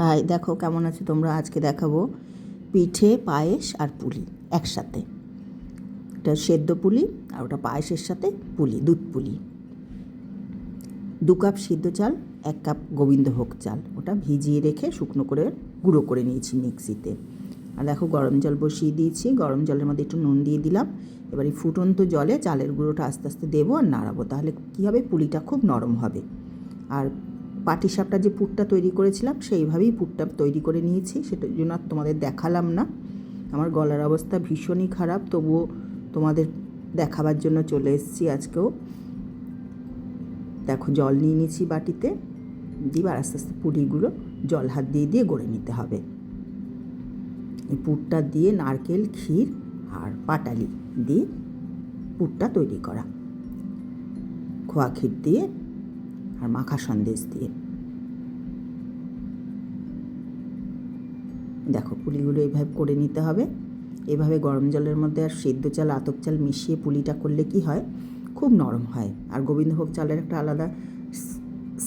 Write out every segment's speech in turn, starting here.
High, দেখো কেমন আছে তোমরা। আজকে দেখাবো পিঠে, পায়েস আর পুলি একসাথে। এটা সেদ্ধ পুলি আর ওটা পায়েসের সাথে পুলি, দুধ পুলি। 2 কাপ সিদ্ধ চাল, 1 কাপ গোবিন্দভোগ চাল, ওটা ভিজিয়ে রেখে শুকনো করে গুঁড়ো করে নিয়েছি মিক্সিতে। আর দেখো গরম জল বসিয়ে দিয়েছি, গরম জলের মধ্যে একটু নুন দিয়ে দিলাম। এবার এই ফুটন্ত জলে চালের গুঁড়োটা আস্তে আস্তে দেবো আর নাড়াবো, তাহলে কী হবে, পুলিটা খুব নরম হবে। আর পাটিসাপটা যে পুরটা তৈরি করেছিলাম সেইভাবেই পুরটা তৈরি করে নিয়েছি, সেটার জন্য আর তোমাদের দেখালাম না। আমার গলার অবস্থা ভীষণই খারাপ, তবুও তোমাদের দেখাবার জন্য চলে এসেছি আজকেও। দেখো জল নিয়ে নিয়েছি বাটিতে, দিয়ে আস্তে আস্তে পুরিগুলো জল হাত দিয়ে দিয়ে গড়ে নিতে হবে। এই পুরটা দিয়ে নারকেল, ক্ষীর আর পাটালি দিয়ে পুরটা তৈরি করা, খোয়া ক্ষীর দিয়ে আর মাখা সন্দেশ দিয়ে। দেখো পুলিগুলো এইভাবে করে নিতে হবে। এভাবে গরম জলের মধ্যে আর সেদ্ধ চাল, আতপ চাল মিশিয়ে পুলিটা করলে কি হয়, খুব নরম হয়। আর গোবিন্দভোগ চালের একটা আলাদা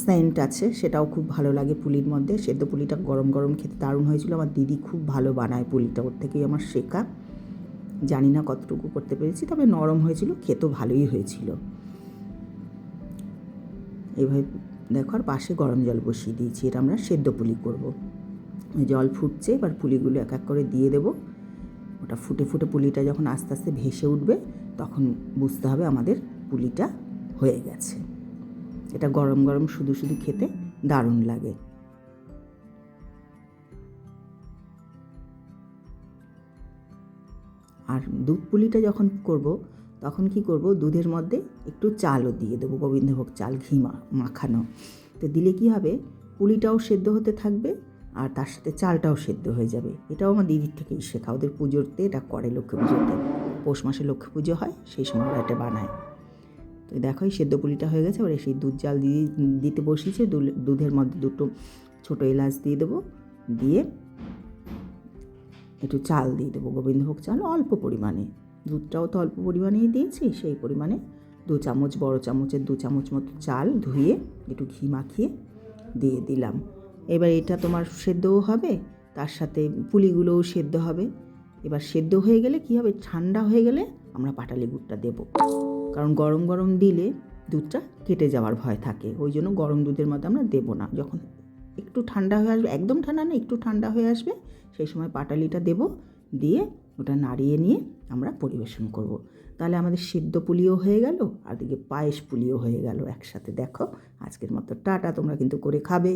সেন্ট আছে, সেটাও খুব ভালো লাগে পুলির মধ্যে। সেদ্ধ পুলিটা গরম গরম খেতে দারুণ হয়েছিল। আমার দিদি খুব ভালো বানায় পুলিটা, ওর থেকেই আমার শেখা। জানি না কতটুকু করতে পেরেছি, তবে নরম হয়েছিল, খেতেও ভালোই হয়েছিল। এইভাবে দেখো, আর পাশে গরম জল বসিয়ে দিয়েছি, এটা আমরা সেদ্ধ পুলি করব। জল ফুটছে, এবার পুলিগুলো এক এক করে দিয়ে দেবো। ওটা ফুটে ফুটে পুলিটা যখন আস্তে আস্তে ভেসে উঠবে, তখন বুঝতে হবে আমাদের পুলিটা হয়ে গেছে। এটা গরম গরম শুধু শুধু খেতে দারুণ লাগে। আর দুধ পুলিটা যখন করব, তখন কি করব, দুধের মধ্যে একটু চালও দিয়ে দেবো, গোবিন্দভোগ চাল, ঘি মাখানো। তো দিলে কি হবে, পুলিটাও সেদ্ধ হতে থাকবে আর তার সাথে চালটাও সেদ্ধ হয়ে যাবে। এটাও আমার দিদির থেকেই শেখা, ওদের পুজোতে এটা করে, লক্ষ্মী পুজোতে, পৌষ মাসে লক্ষ্মী পুজো হয়, সেই সময় ওরা এটা বানায়। তো দেখো এই সেদ্ধ পুলিটা হয়ে গেছে। এবার সেই দুধ জাল দিতে বসিয়েছে, দুধের মধ্যে 2টো ছোটো এলাচ দিয়ে দেবো, দিয়ে একটু চাল দিয়ে দেবো, গোবিন্দভোগ চাল অল্প পরিমাণে। দুধটাও তো অল্প পরিমাণেই দিয়েছি, সেই পরিমাণে 2 চামচ, বড় চামচের 2 চামচ মতো চাল ধুয়ে একটু ঘি মাখিয়ে দিয়ে দিলাম। এবার এটা তোমার সেদ্ধও হবে, তার সাথে পুলিগুলোও সেদ্ধ হবে। এবার সেদ্ধ হয়ে গেলে কি হবে, ঠান্ডা হয়ে গেলে আমরা পাটালি গুড়টা দেবো, কারণ গরম গরম দিলে দুধটা কেটে যাওয়ার ভয় থাকে। ওই জন্য গরম দুধের মধ্যে আমরা দেবো না। যখন একটু ঠান্ডা হয়ে আসবে, একদম ঠান্ডা না, একটু ঠান্ডা হয়ে আসবে, সেই সময় পাটালিটা দেব, দিয়ে ওটা নাড়িয়ে নিয়ে আমরা পরিবেশন করব। তাহলে আমাদের সিদ্ধ পুলিও হয়ে গেল, আর দিকে পায়েস পুলিও হয়ে গেল একসাথে। দেখো আজকের মতো টাটা, তোমরা কিন্তু করে খাবে।